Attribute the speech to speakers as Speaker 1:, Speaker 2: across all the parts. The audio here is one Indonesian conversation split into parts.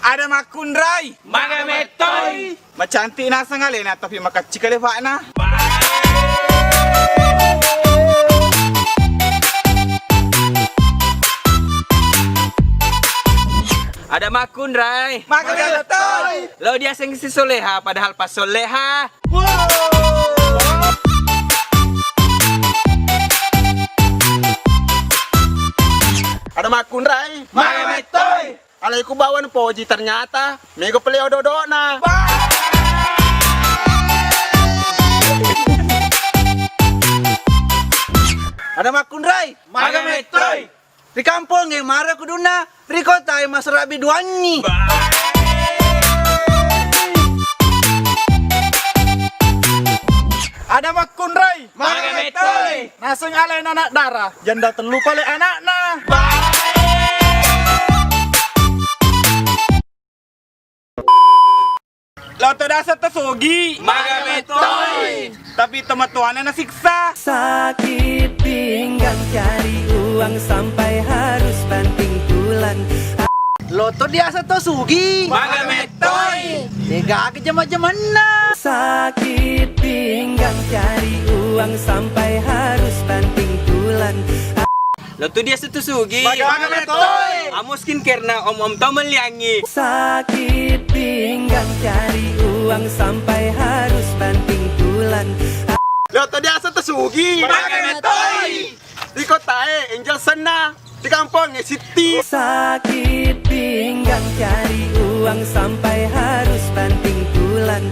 Speaker 1: Ada makundray.
Speaker 2: Magametoy.
Speaker 1: Macantik na sangali na tapi makachikalefa na.
Speaker 2: Ada makundray.
Speaker 1: Magametoy.
Speaker 2: Lo dia sing si soleha padahal pas soleha.
Speaker 3: Ada makundray.
Speaker 1: Magametoy.
Speaker 3: Alay ko bawan poji ternyata mego peleo dodo na.
Speaker 4: Ada makundray.
Speaker 1: Magametoy.
Speaker 4: Di kampung yang marah kuduna. Di kota yang masarabi duanyi.
Speaker 1: Ada makundray.
Speaker 2: Magametoy.
Speaker 1: Naseng alay anak darah. Janda telu pale anakna. Lo dasa tersogi.
Speaker 2: Magametoy.
Speaker 1: Tapi teman-temannya nasiksa.
Speaker 5: Sakit pinggang cari uang sampai harus banting tulang.
Speaker 4: Loto dia satu sugi.
Speaker 2: Magametoy.
Speaker 4: Nega ke jema-jema na.
Speaker 5: Sakit pinggang cari uang sampai harus banting tulang.
Speaker 2: Lo tuh dia satu sugi.
Speaker 1: Magametoy.
Speaker 2: Amo skincare na om-om tau meliangi.
Speaker 5: Sakit pinggang cari uang sampai harus banting tulang.
Speaker 3: Loto dia satu sugi.
Speaker 2: Magametoy.
Speaker 3: Di kota Angel Sana. Di kampung City.
Speaker 5: Sakit pinggang cari uang sampai harus banting tulang.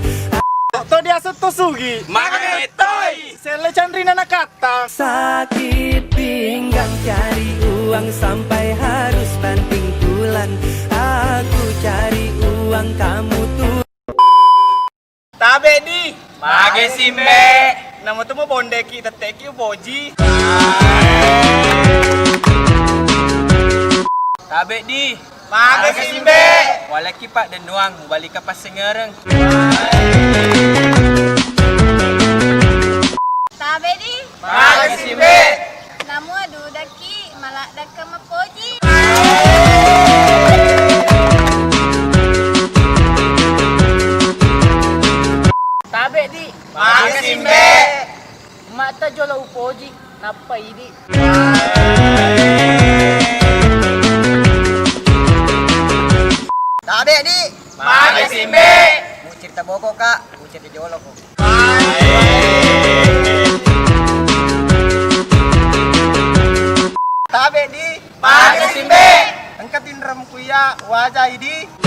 Speaker 1: Lo dia satu sugi.
Speaker 2: Magametoy.
Speaker 1: Sele candrina nakata.
Speaker 5: Sakit pinggang cari uang sampai harus banting tulang. Aku cari uang kamu tuh.
Speaker 1: Tabe di.
Speaker 2: Magasimbe.
Speaker 1: Nama tu mo bondeki teteki boji.
Speaker 2: Tabe di.
Speaker 1: Magasimbe.
Speaker 2: Walaki pak dan nuang balik ke pas sengereng.
Speaker 6: Tabe di,
Speaker 2: Magasimbe.
Speaker 6: namu adu daki malak daka mapoji.
Speaker 7: Tabe di,
Speaker 2: Magasimbe.
Speaker 7: mata jola upoji, napa idi.
Speaker 4: Tabe di.
Speaker 2: Magasimbe.
Speaker 4: Mau cerita boko kak, mau cerita jolo kok. Tabe di.
Speaker 2: Magasimbe.
Speaker 4: Angkatin rem kuya wajah ini.